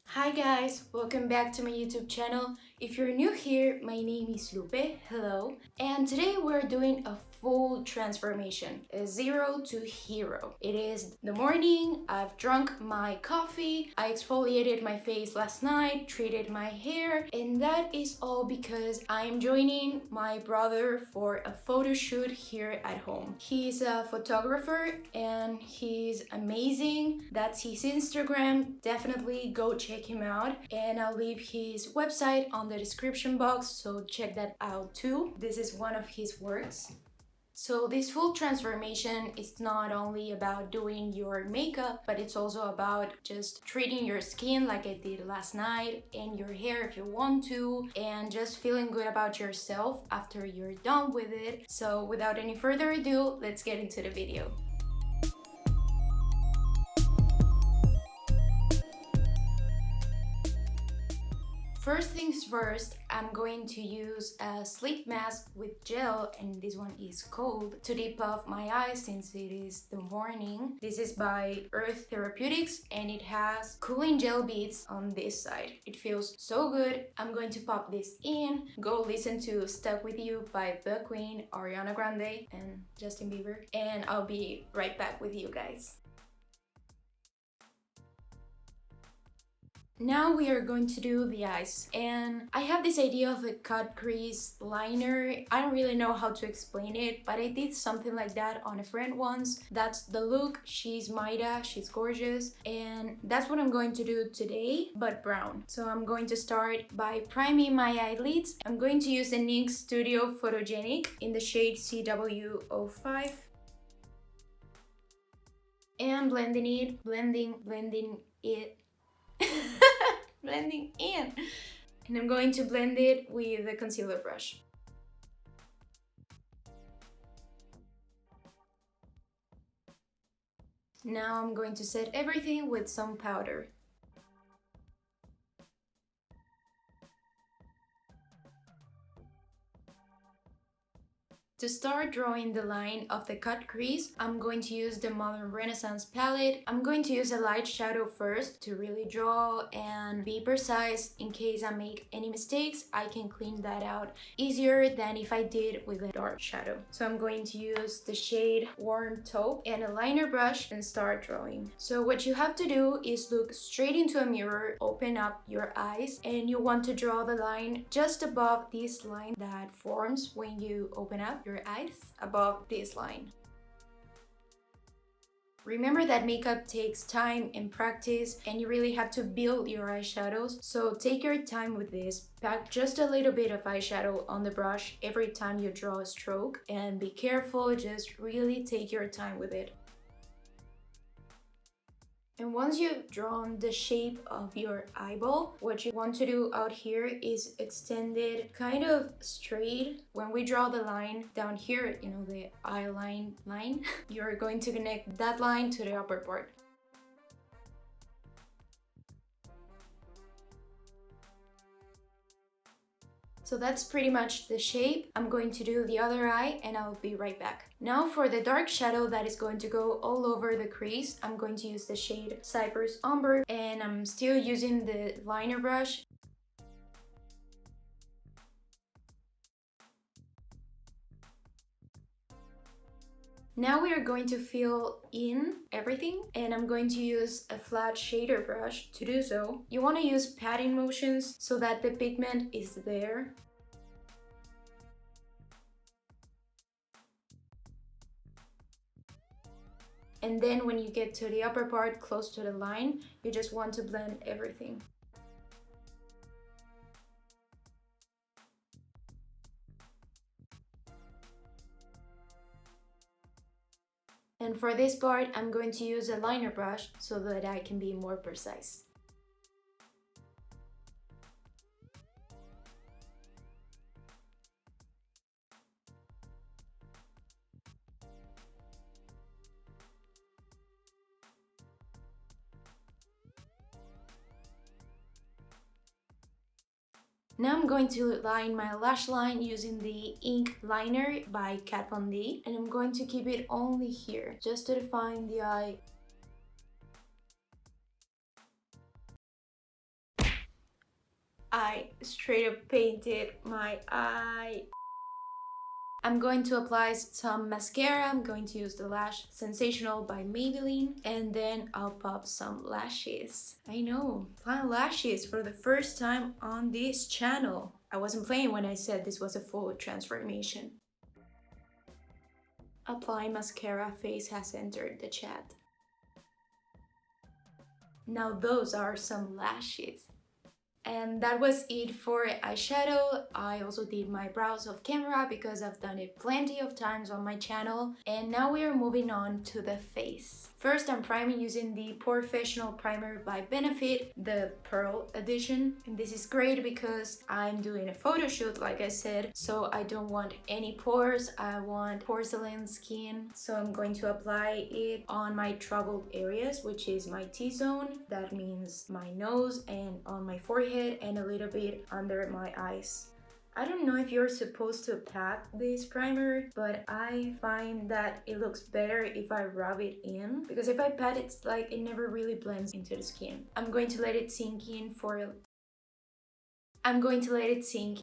Hi guys, welcome back to my YouTube channel. If you're new here, my name is Lupe, hello. And today we're doing a full transformation, a zero to hero. It is the morning, I've drunk my coffee, I exfoliated my face last night, treated my hair, and that is all because I'm joining my brother for a photo shoot here at home. He's a photographer and he's amazing. That's his Instagram. Definitely go check him out, and I'll leave his website on the description box, so check that out too. This is one of his works. So this full transformation is not only about doing your makeup, but it's also about just treating your skin like I did last night, and your hair if you want to, and just feeling good about yourself after you're done with it. So without any further ado, let's get into the video. First things first, I'm going to use a sleep mask with gel, and this one is cold, to dip off my eyes since it is the morning. This is by Earth Therapeutics and it has cooling gel beads on this side. It feels so good. I'm going to pop this in. Go listen to Stuck With You by The Queen, Ariana Grande and Justin Bieber, and I'll be right back with you guys. Now we are going to do the eyes, and I have this idea of a cut crease liner. I don't really know how to explain it, but I did something like that on a friend once. That's the look. She's Maida, she's gorgeous, and that's what I'm going to do today, but brown. So I'm going to start by priming my eyelids. I'm going to use the NYX Studio Photogenic in the shade CW05. And blending it, blending it. Blending in, and I'm going to blend it with a concealer brush. Now I'm going to set everything with some powder. To start drawing the line of the cut crease, I'm going to use the Modern Renaissance palette. I'm going to use a light shadow first to really draw and be precise. In case I make any mistakes, I can clean that out easier than if I did with a dark shadow. So I'm going to use the shade Warm Taupe and a liner brush and start drawing. So what you have to do is look straight into a mirror, open up your eyes, and you want to draw the line just above this line that forms when you open up your eyes, above this line. Remember that makeup takes time and practice, and you really have to build your eyeshadows, so take your time with this. Pack just a little bit of eyeshadow on the brush every time you draw a stroke, and be careful, just really take your time with it. And once you've drawn the shape of your eyeball, what you want to do out here is extend it kind of straight. When we draw the line down here, you know, the eye line, you're going to connect that line to the upper part. So that's pretty much the shape. I'm going to do the other eye and I'll be right back. Now for the dark shadow that is going to go all over the crease, I'm going to use the shade Cypress Umber, and I'm still using the liner brush. Now we are going to fill in everything, and I'm going to use a flat shader brush to do so. You want to use patting motions so that the pigment is there. And then when you get to the upper part close to the line, you just want to blend everything. And for this part, I'm going to use a liner brush so that I can be more precise. Now I'm going to line my lash line using the ink liner by Kat Von D, and I'm going to keep it only here, just to define the eye. I straight up painted my eye. I'm going to apply some mascara. I'm going to use the Lash Sensational by Maybelline, and then I'll pop some lashes. I know, applying lashes for the first time on this channel. I wasn't playing when I said this was a full transformation. Apply mascara phase has entered the chat. Now those are some lashes. And that was it for eyeshadow. I also did my brows off camera because I've done it plenty of times on my channel. And now we are moving on to the face. First, I'm priming using the Professional Primer by Benefit, the Pearl Edition. And this is great because I'm doing a photo shoot, like I said, so I don't want any pores. I want porcelain skin. So I'm going to apply it on my troubled areas, which is my T-zone. That means my nose and on my forehead and a little bit under my eyes. I don't know if you're supposed to pat this primer, but I find that it looks better if I rub it in, because if I pat it's like it never really blends into the skin. I'm going to let it sink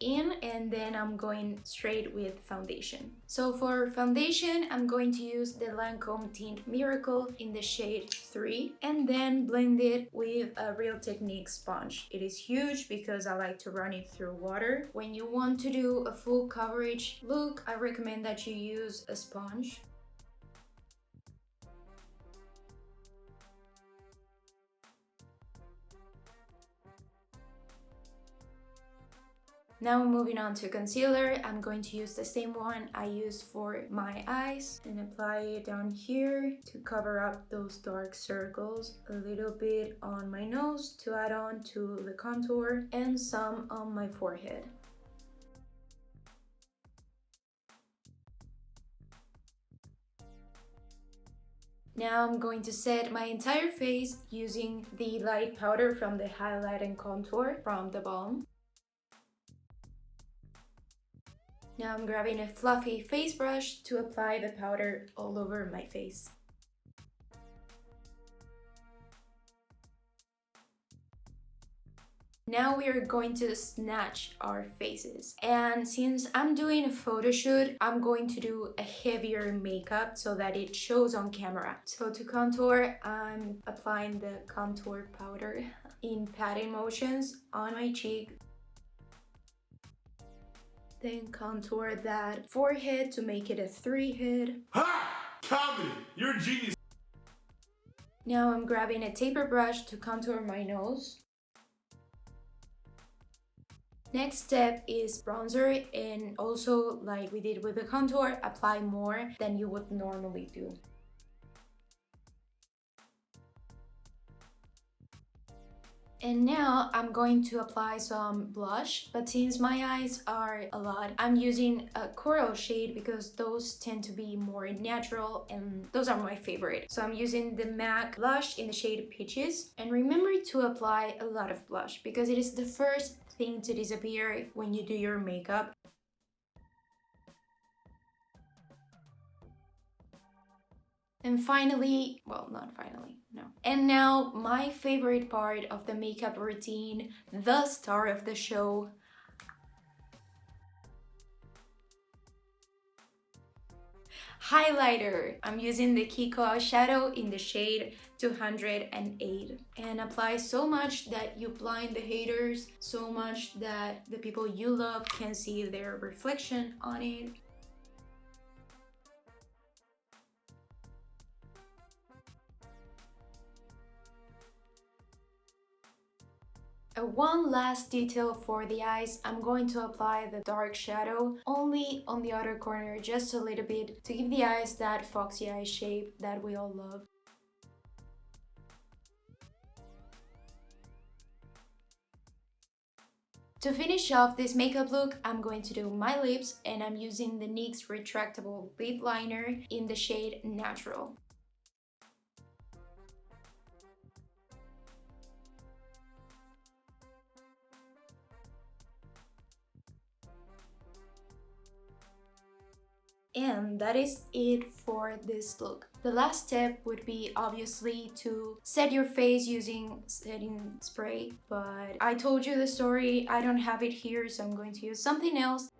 in and then I'm going straight with foundation. So for foundation, I'm going to use the Lancome Tint Miracle in the shade 3 and then blend it with a Real Technique sponge. It is huge because I like to run it through water. When you want to do a full coverage look, I recommend that you use a sponge. Now moving on to concealer, I'm going to use the same one I used for my eyes and apply it down here to cover up those dark circles, a little bit on my nose to add on to the contour, and some on my forehead. Now I'm going to set my entire face using the light powder from the Highlight and Contour from the Balm. Now I'm grabbing a fluffy face brush to apply the powder all over my face. Now we are going to snatch our faces. And since I'm doing a photo shoot, I'm going to do a heavier makeup so that it shows on camera. So to contour, I'm applying the contour powder in patting motions on my cheek. Then contour that forehead to make it a 3-head. Ha! Comedy! You're a genius! Now I'm grabbing a taper brush to contour my nose. Next step is bronzer, and also like we did with the contour, apply more than you would normally do. And now I'm going to apply some blush, but since my eyes are a lot, I'm using a coral shade because those tend to be more natural and those are my favorite. So I'm using the MAC blush in the shade Peaches. And remember to apply a lot of blush because it is the first thing to disappear when you do your makeup. And finally, well, not finally, no. And now my favorite part of the makeup routine, the star of the show. Highlighter. I'm using the Kiko eyeshadow in the shade 208 and apply so much that you blind the haters, so much that the people you love can see their reflection on it. One last detail for the eyes, I'm going to apply the dark shadow only on the outer corner, just a little bit, to give the eyes that foxy eye shape that we all love. To finish off this makeup look, I'm going to do my lips, and I'm using the NYX retractable lip liner in the shade Natural. And that is it for this look. The last step would be obviously to set your face using setting spray, but I told you the story, I don't have it here, so I'm going to use something else.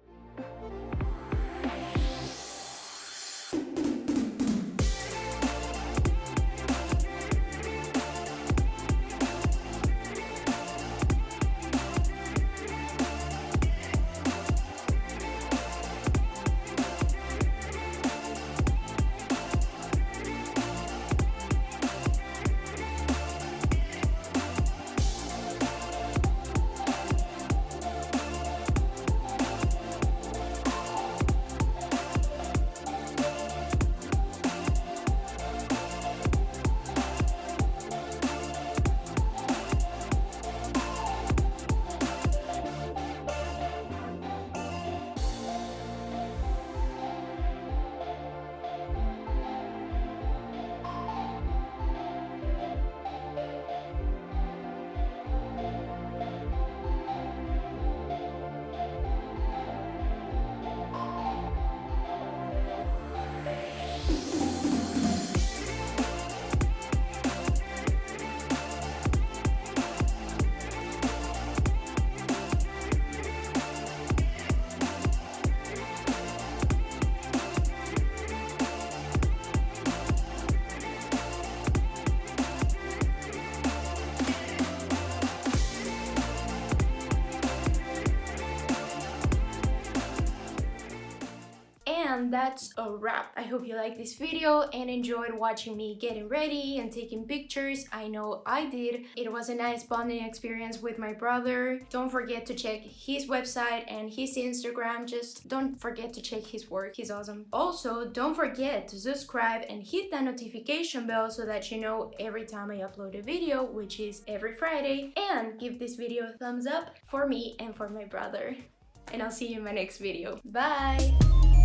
And that's a wrap. I hope you liked this video and enjoyed watching me getting ready and taking pictures. I know I did. It was a nice bonding experience with my brother. Don't forget to check his website and his Instagram. Just don't forget to check his work. He's awesome. Also, don't forget to subscribe and hit that notification bell so that you know every time I upload a video, which is every Friday. And give this video a thumbs up for me and for my brother. And I'll see you in my next video. Bye!